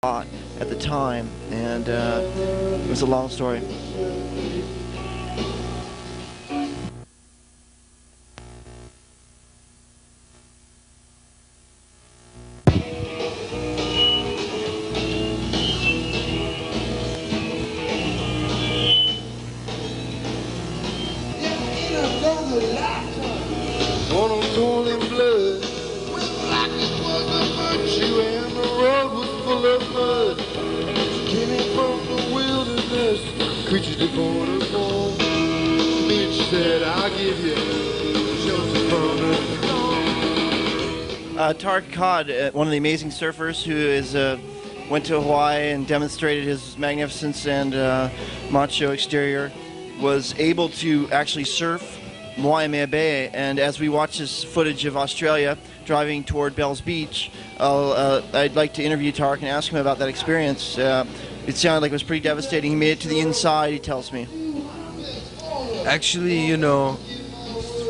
lot at the time, and it was a long story. One on golden blood, when blackness was a virtue and the road was full of mud. Came in from the wilderness, creatures devoid of home. Then she said, I'll give you shelter from the storm. Tarek Cod, one of the amazing surfers who is went to Hawaii and demonstrated his magnificence and macho exterior, was able to actually surf Waimea Bay, and as we watch this footage of Australia driving toward Bells Beach, I'd like to interview Tarek and ask him about that experience. It sounded like it was pretty devastating. He made it to the inside, he tells me. Actually, you know,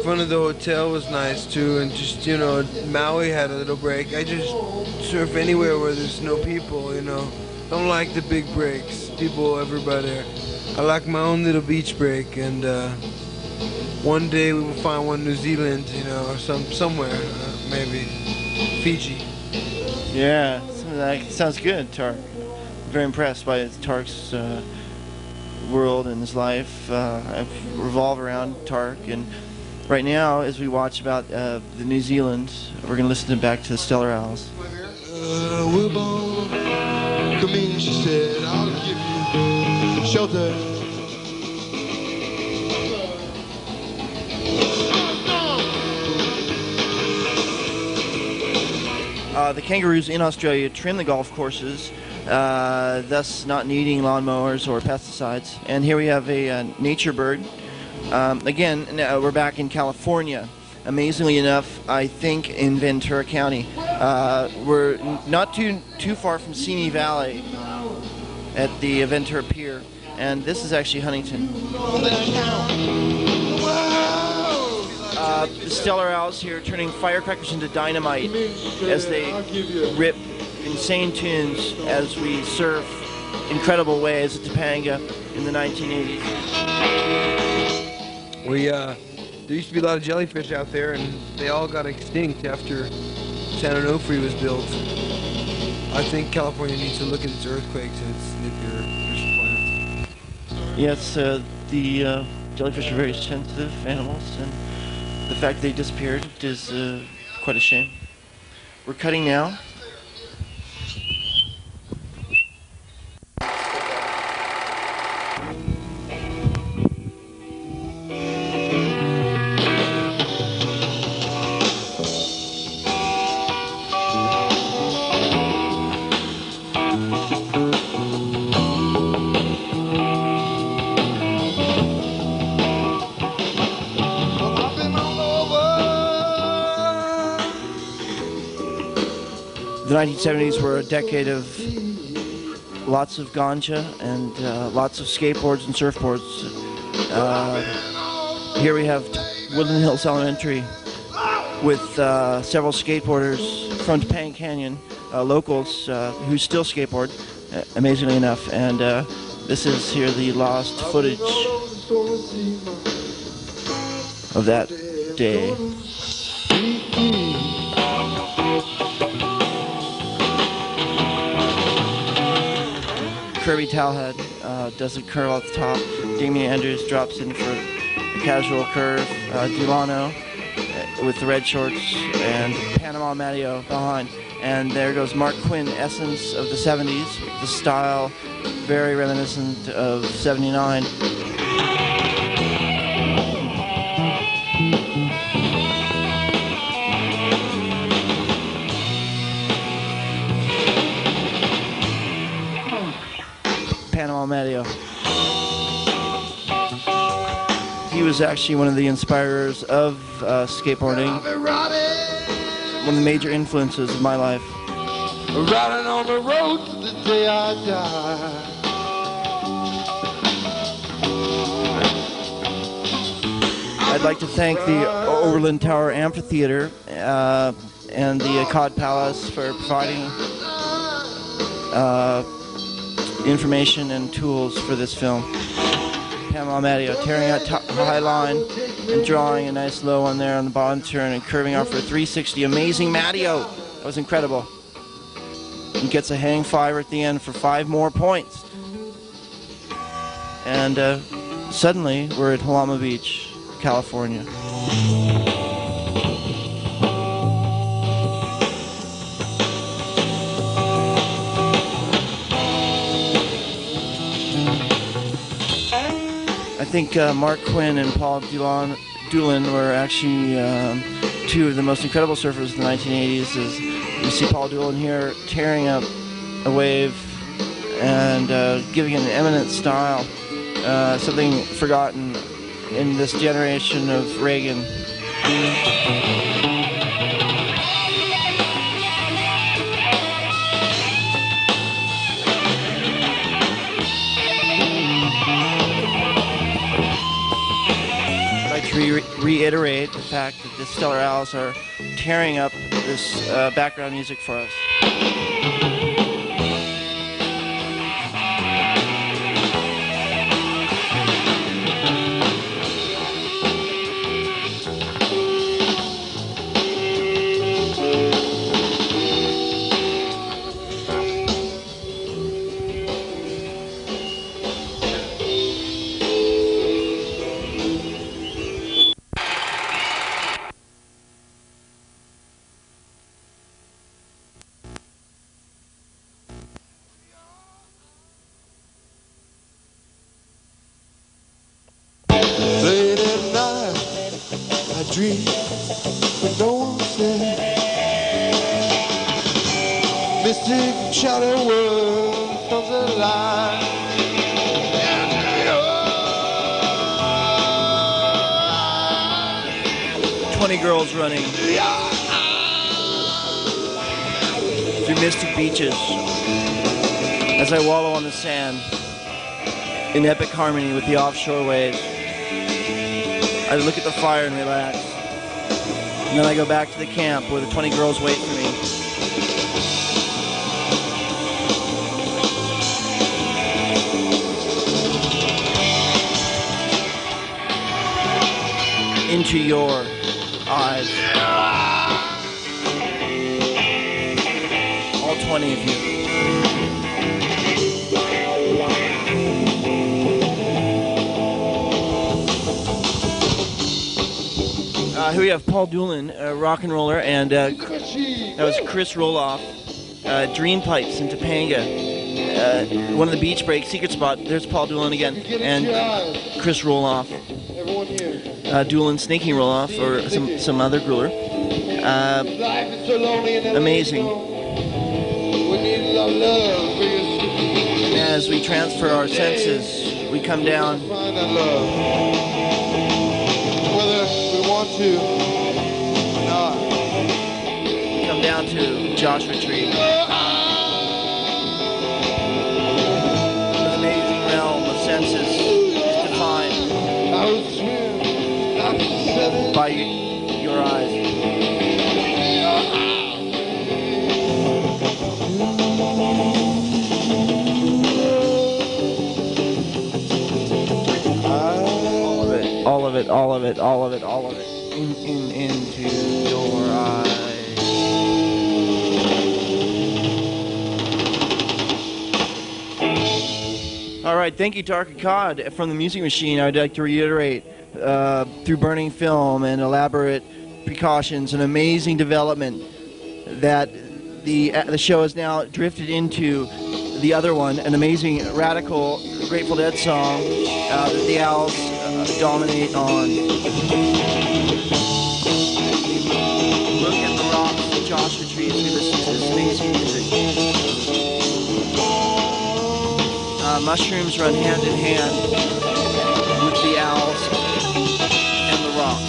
front of the hotel was nice too, and just, you know, Maui had a little break. I just surf anywhere where there's no people, you know. Don't like the big breaks, people, everybody. I like my own little beach break, and one day we will find one in New Zealand, you know, or somewhere, maybe Fiji. Yeah, that sounds good, Tarek. Very impressed by Tarek's world and his life. I revolve around Tarek, and right now, as we watch about the New Zealand, we're going to listen back to the Stellar Owls. We're born, come in, she said, I'll give you shelter. The kangaroos in Australia trim the golf courses, thus not needing lawnmowers or pesticides. And here we have a nature bird. Again, we're back in California. Amazingly enough, I think in Ventura County. We're not too far from Simi Valley at the Ventura Pier, and this is actually Huntington. The Stellar Owls here turning firecrackers into dynamite as they rip insane tunes as we surf incredible waves at Topanga in the 1980s. There used to be a lot of jellyfish out there, and they all got extinct after San Onofre was built. I think California needs to look at its earthquakes and its nuclear plant. Yes, the jellyfish are very sensitive animals, and the fact they disappeared is quite a shame. We're cutting now. The 1970s were a decade of lots of ganja and lots of skateboards and surfboards. Here we have Woodland Hills Elementary with several skateboarders from Topanga Canyon, locals who still skateboard, amazingly enough. And this is here the lost footage of that day. Kirby Talhead does a curl at the top. Damian Andrews drops in for a casual curve. Delano with the red shorts, and Panama Matteo behind. And there goes Mark Quinn, essence of the 70s. The style very reminiscent of 79. Panama Matteo. He was actually one of the inspirers of skateboarding, one of the major influences of my life. Riding on the road to the day I die. I'd like to thank the Overland Tower Amphitheater and the Cod Palace for providing information and tools for this film. Pamela Matteo tearing out high line and drawing a nice low one there on the bottom turn and curving out for a 360. Amazing Matteo. That was incredible. He gets a hang fiver at the end for 5 more points. And suddenly we're at Halama Beach, California. I think Mark Quinn and Paul Doolin were actually 2 of the most incredible surfers of the 1980s. As you see Paul Doolin here tearing up a wave and giving it an eminent style, something forgotten in this generation of Reagan. To reiterate the fact that the Stellar Owls are tearing up this background music for us. Late at night, I dream, but no one's there. Mystic shadow world comes alive. 20 girls running through mystic beaches as I wallow on the sand in epic harmony with the offshore waves. I look at the fire and relax. And then I go back to the camp where the 20 girls wait for me. Into your eyes. All 20 of you. Here we have Paul Doolin, a rock and roller, and that was Chris Roloff, Dream Pipes in Topanga. One of the beach breaks, secret spot. There's Paul Doolin again, and Chris Roloff. Doolin snaking Roloff, or some other grueler. Amazing. And as we transfer our senses, we come down. To not. Come down to Joshua Tree. An amazing realm of senses is defined by your eyes. All of it, all of it, all of it, all of it. Into your eyes. All right, thank you, Dark Cod from the Music Machine. I'd like to reiterate, through burning film and elaborate precautions and amazing development, that the show has now drifted into the other one, an amazing, radical Grateful Dead song that the Owls dominate on. Look at the rocks, the Joshua Tree, as we listen to this amazing music. Mushrooms run hand in hand with the owls and the rocks.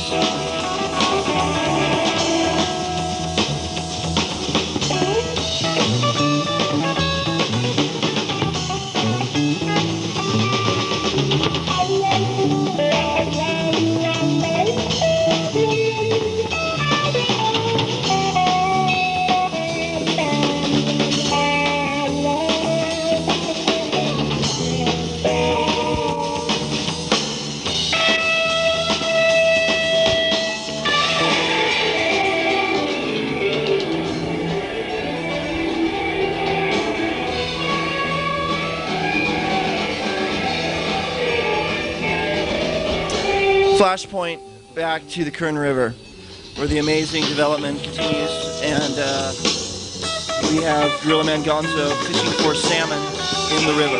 flashpoint back to the Kern River, where the amazing development continues, and we have Gorilla Man Gonzo fishing for salmon in the river.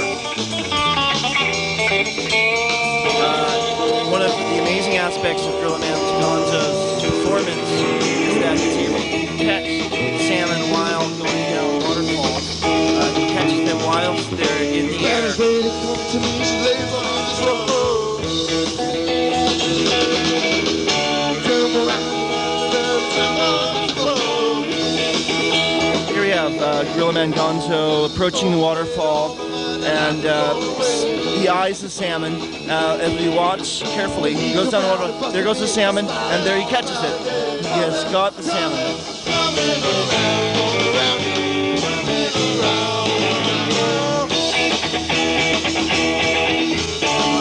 One of the amazing aspects of Gorilla Man Gonzo's performance is that he's able to catch salmon while going down a waterfall. He catches them whilst they're in the air. Here we have Gorilla Man Gonzo approaching the waterfall, and he eyes the salmon. As we watch carefully, he goes down the waterfall. There goes the salmon, and there he catches it. He has got the salmon.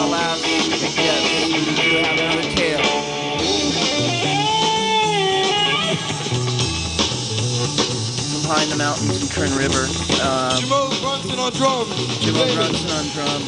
Alas, yes, we do have another tail. Behind the mountains in Kern River. Jimo Brunson on drums. Jimo Brunson on drums.